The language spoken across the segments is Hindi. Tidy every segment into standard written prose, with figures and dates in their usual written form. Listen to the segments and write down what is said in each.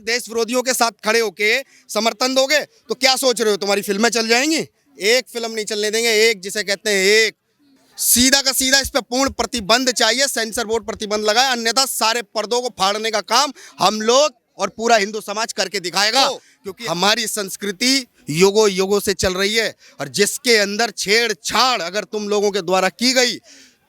देश विरोधियों के साथ खड़े होके समर्थन दोगे तो क्या सोच रहे हो तुम्हारी फिल्में चल जाएंगी? एक फिल्म नहीं चलने देंगे, एक जिसे कहते हैं एक। सीधा का सीधा इस पे पूर्ण प्रतिबंध चाहिए, सेंसर बोर्ड प्रतिबंध लगाए, अन्यथा सारे पर्दों को फाड़ने का काम हम लोग और पूरा हिंदू समाज करके दिखाएगा, क्योंकि हमारी संस्कृति युगों युगों से चल रही है और जिसके अंदर छेड़छाड़ अगर तुम लोगों के द्वारा की गई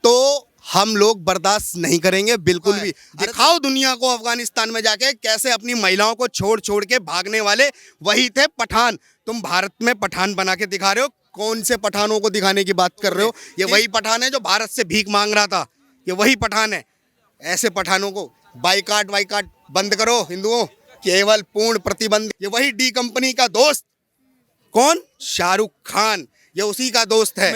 तो हम लोग बर्दाश्त नहीं करेंगे बिल्कुल भी। दिखाओ दुनिया को अफगानिस्तान में जाके कैसे अपनी महिलाओं को छोड़ छोड़ के भागने वाले वही थे पठान। तुम भारत में पठान बना के दिखा रहे हो। कौन से पठानों को दिखाने की बात कर रहे हो? ये वही पठान है जो भारत से भीख मांग रहा था, ये वही पठान है। ऐसे पठानों को बाइकाट वाइकाट बंद करो हिंदुओं, केवल पूर्ण प्रतिबंध। ये वही डी कंपनी का दोस्त कौन? शाहरुख खान, ये उसी का दोस्त है।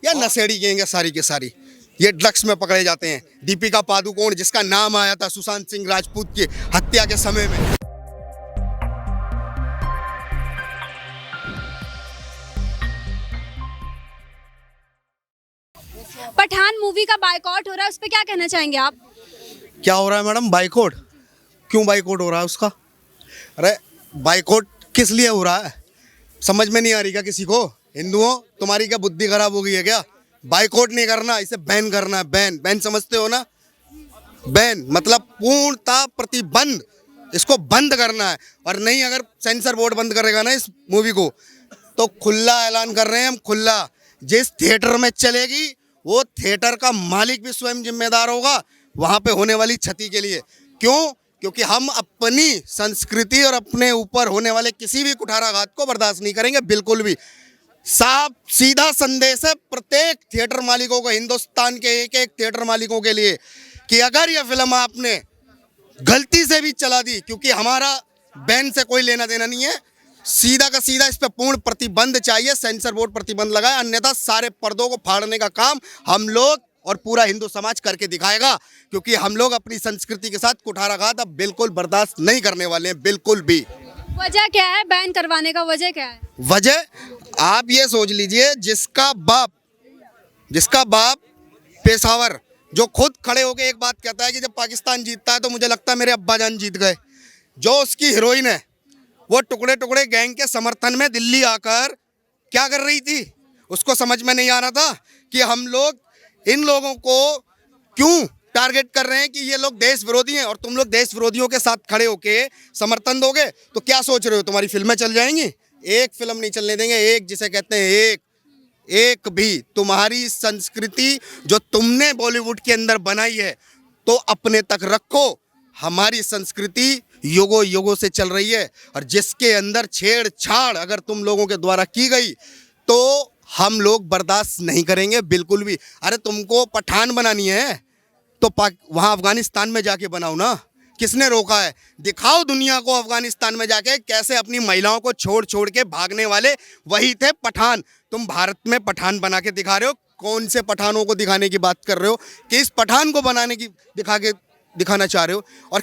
या नशेड़ी गैंग है सारी के सारी, ये ड्रग्स में पकड़े जाते हैं। दीपिका पादुकोण जिसका नाम आया था सुशांत सिंह राजपूत की हत्या के समय में। पठान मूवी का बायकॉट हो रहा है, उस पर क्या कहना चाहेंगे आप? क्या हो रहा है मैडम? बाइकआउट? क्यों बाइकआउट हो रहा है उसका? अरे बाइकआउट किस लिए हो रहा है समझ में नहीं आ रही क्या किसी को? हिंदुओं तुम्हारी क्या बुद्धि खराब हो गई है क्या? बाइकआउट नहीं करना, इसे बैन करना है। बैन, बैन समझते हो ना? बैन मतलब पूर्णतः प्रतिबंध, इसको बंद करना है। और नहीं अगर सेंसर बोर्ड बंद करेगा ना इस मूवी को तो खुला ऐलान कर रहे हैं हम, खुला। जिस थिएटर में चलेगी वो थिएटर का मालिक भी स्वयं जिम्मेदार होगा वहां पे होने वाली क्षति के लिए। क्यों? क्योंकि हम अपनी संस्कृति और अपने ऊपर होने वाले किसी भी कुठाराघात को बर्दाश्त नहीं करेंगे बिल्कुल भी। साफ सीधा संदेश है प्रत्येक थिएटर मालिकों को, हिंदुस्तान के एक एक थिएटर मालिकों के लिए, कि अगर यह फिल्म आपने गलती से भी चला दी, क्योंकि हमारा बैन से कोई लेना देना नहीं है, सीधा का सीधा इस पे पूर्ण प्रतिबंध चाहिए, सेंसर बोर्ड प्रतिबंध लगाए, अन्यथा सारे पर्दों को फाड़ने का काम हम लोग और पूरा हिंदू समाज करके दिखाएगा, क्योंकि हम लोग अपनी संस्कृति के साथ कुठाराघात अब बिल्कुल बर्दाश्त नहीं करने वाले हैं बिल्कुल भी। वजह क्या है बैन करवाने का? वजह क्या है? वजह आप ये सोच लीजिए, जिसका बाप पेशावर जो खुद खड़े होके एक बात कहता है कि जब पाकिस्तान जीतता है तो मुझे लगता है मेरे अब्बा जान जीत गए। जो उसकी हीरोइन है वो टुकड़े टुकड़े गैंग के समर्थन में दिल्ली आकर क्या कर रही थी, उसको समझ में नहीं आ रहा था कि हम लोग इन लोगों को क्यों टारगेट कर रहे हैं कि ये लोग देश विरोधी हैं, और तुम लोग देश विरोधियों के साथ खड़े होके समर्थन दोगे तो क्या सोच रहे हो तुम्हारी फिल्में चल जाएंगी? एक फिल्म नहीं चलने देंगे, एक जिसे कहते हैं एक। एक भी तुम्हारी संस्कृति जो तुमने बॉलीवुड के अंदर बनाई है तो अपने तक रखो। हमारी संस्कृति युगों युगों से चल रही है और जिसके अंदर छेड़छाड़ अगर तुम लोगों के द्वारा की गई तो हम लोग बर्दाश्त नहीं करेंगे बिल्कुल भी। अरे तुमको पठान बनानी है तो वहाँ अफगानिस्तान में जाके बनाओ ना, किसने रोका है? दिखाओ दुनिया को अफगानिस्तान में जाके कैसे अपनी महिलाओं को छोड़ छोड़ के भागने वाले वही थे पठान। तुम भारत में पठान बना के दिखा रहे हो। कौन से पठानों को दिखाने की बात कर रहे हो? कि इस पठान को बनाने की दिखाना चाह रहे हो? और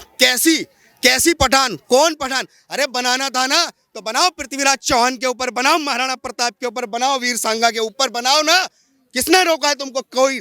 कैसी पठान? कौन पठान? अरे बनाना था ना तो बनाओ, पृथ्वीराज चौहान के ऊपर बनाओ, महाराणा प्रताप के ऊपर बनाओ, वीर सांगा के ऊपर बनाओ ना। किसने रोका है तुमको? कोई।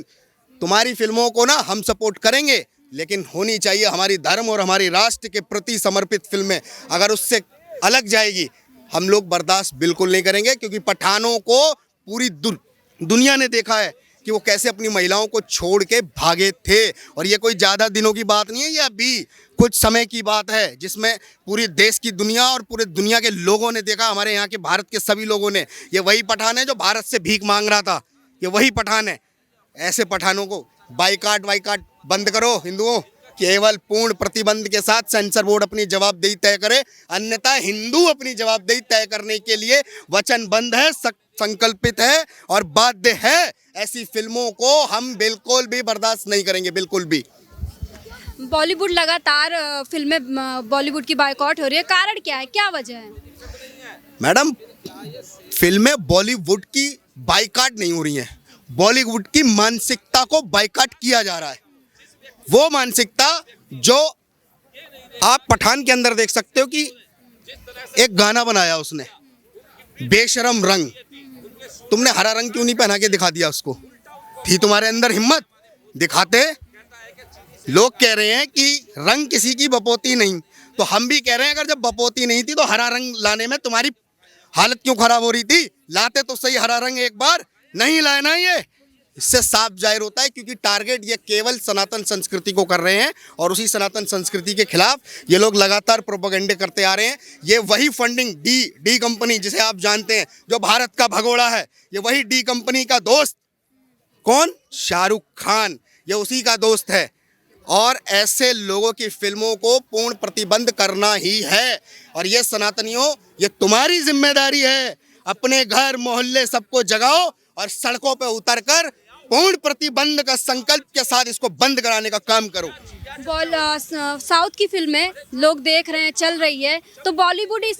तुम्हारी फिल्मों को ना हम सपोर्ट करेंगे, लेकिन होनी चाहिए हमारी धर्म और हमारी राष्ट्र के प्रति समर्पित फिल्में। अगर उससे अलग जाएगी हम लोग बर्दाश्त बिल्कुल नहीं करेंगे, क्योंकि पठानों को पूरी दुनिया ने देखा है कि वो कैसे अपनी महिलाओं को छोड़ के भागे थे। और ये कोई ज़्यादा दिनों की बात नहीं है, ये अभी कुछ समय की बात है जिसमें पूरी देश की दुनिया और पूरे दुनिया के लोगों ने देखा, हमारे यहाँ के भारत के सभी लोगों ने। ये वही पठान है जो भारत से भीख मांग रहा था, ये वही पठान है। ऐसे पठानों को बाइकाट वाइकाट बंद करो हिंदुओं, केवल पूर्ण प्रतिबंध के साथ सेंसर बोर्ड अपनी जवाबदेही तय करे, अन्यथा हिंदू अपनी जवाबदेही तय करने के लिए वचनबद्ध है, संकल्पित है और बाध्य है। ऐसी फिल्मों को हम बिल्कुल भी बर्दाश्त नहीं करेंगे बिल्कुल भी। बॉलीवुड लगातार फिल्में बॉलीवुड की बायकॉट हो रही है, कारण क्या है, क्या वजह है? मैडम फिल्में बॉलीवुड की बाइकाट नहीं हो रही हैं, बॉलीवुड की मानसिकता को बाइकाट किया जा रहा है। वो मानसिकता जो आप पठान के अंदर देख सकते हो कि एक गाना बनाया उसने, बेशरम रंग, तुमने हरा रंग क्यों नहीं पहना के दिखा दिया उसको? थी तुम्हारे अंदर हिम्मत, दिखाते। लोग कह रहे हैं कि रंग किसी की बपोती नहीं, तो हम भी कह रहे हैं अगर जब बपोती नहीं थी तो हरा रंग लाने में तुम्हारी हालत क्यों खराब हो रही थी? लाते तो सही हरा रंग एक बार, नहीं लाए ना ये। इससे साफ जाहिर होता है क्योंकि टारगेट ये केवल सनातन संस्कृति को कर रहे हैं और उसी सनातन संस्कृति के खिलाफ ये लोग लगातार प्रोपेगेंडे करते आ रहे हैं। ये वही फंडिंग डी कंपनी जिसे आप जानते हैं जो भारत का भगोड़ा है, ये वही डी कंपनी का दोस्त कौन? शाहरुख खान, ये उसी का दोस्त है। और ऐसे लोगों की फिल्मों को पूर्ण प्रतिबंध करना ही है। और ये सनातनियों, ये तुम्हारी जिम्मेदारी है। अपने घर मोहल्ले सबको जगाओ और सड़कों पे उतरकर पूर्ण प्रतिबंध का संकल्प के साथ इसको बंद कराने का काम करो। साउथ की फिल्में लोग देख रहे हैं, चल रही है, तो बॉलीवुड इस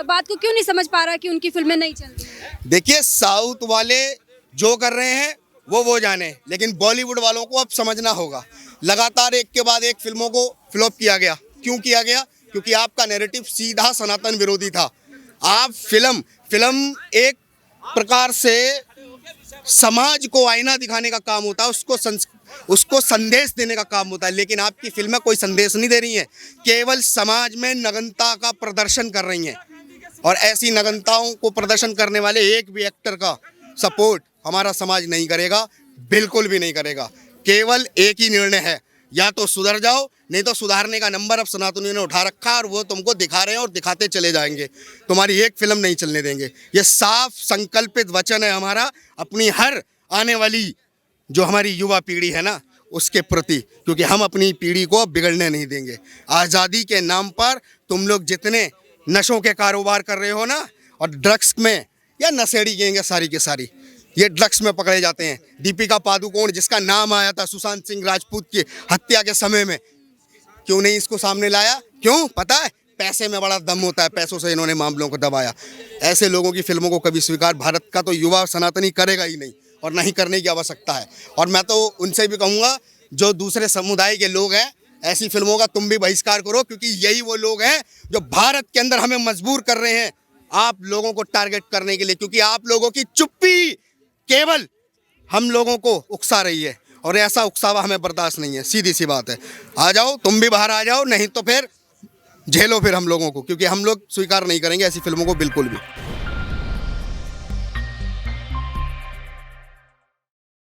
बात को क्यों नहीं समझ पा रहा कि उनकी फिल्में नहीं चल रही? देखिए, साउथ वाले जो कर रहे हैं वो जाने, लेकिन बॉलीवुड वालों को अब समझना होगा। लगातार एक के बाद एक फिल्मों को फ्लॉप किया गया। क्यों किया गया? क्योंकि आपका नैरेटिव सीधा सनातन विरोधी था। आप फिल्म एक प्रकार से समाज को आईना दिखाने का काम होता है, उसको संदेश देने का काम होता है, लेकिन आपकी फिल्में कोई संदेश नहीं दे रही हैं, केवल समाज में नग्नता का प्रदर्शन कर रही हैं। और ऐसी नग्नताओं को प्रदर्शन करने वाले एक भी एक्टर का सपोर्ट हमारा समाज नहीं करेगा, बिल्कुल भी नहीं करेगा। केवल एक ही निर्णय है, या तो सुधर जाओ, नहीं तो सुधारने का नंबर अब सनातनियों ने उठा रखा और वो तुमको दिखा रहे हैं और दिखाते चले जाएंगे। तुम्हारी एक फिल्म नहीं चलने देंगे। ये साफ संकल्पित वचन है हमारा अपनी हर आने वाली जो हमारी युवा पीढ़ी है ना उसके प्रति, क्योंकि हम अपनी पीढ़ी को बिगड़ने नहीं देंगे। आज़ादी के नाम पर तुम लोग जितने नशों के कारोबार कर रहे हो ना, और ड्रग्स में, या नशेड़ी गैंग सारी के सारी ये ड्रग्स में पकड़े जाते हैं। दीपिका पादुकोण जिसका नाम आया था सुशांत सिंह राजपूत की हत्या के समय में, क्यों नहीं इसको सामने लाया? क्यों? पता है, पैसे में बड़ा दम होता है, पैसों से इन्होंने मामलों को दबाया। ऐसे लोगों की फिल्मों को कभी स्वीकार भारत का तो युवा सनातनी करेगा ही नहीं, और नहीं करने की आवश्यकता है। और मैं तो उनसे भी कहूँगा जो दूसरे समुदाय के लोग हैं, ऐसी फिल्मों का तुम भी बहिष्कार करो, क्योंकि यही वो लोग हैं जो भारत के अंदर हमें मजबूर कर रहे हैं आप लोगों को टारगेट करने के लिए, क्योंकि आप लोगों की चुप्पी केवल हम लोगों को उकसा रही है, और ऐसा उकसावा हमें बर्दाश्त नहीं है। सीधी सी बात है, आ जाओ, तुम भी बाहर आ जाओ, नहीं तो फिर झेलो फिर हम लोगों को, क्योंकि हम लोग स्वीकार नहीं करेंगे ऐसी फिल्मों को बिल्कुल भी।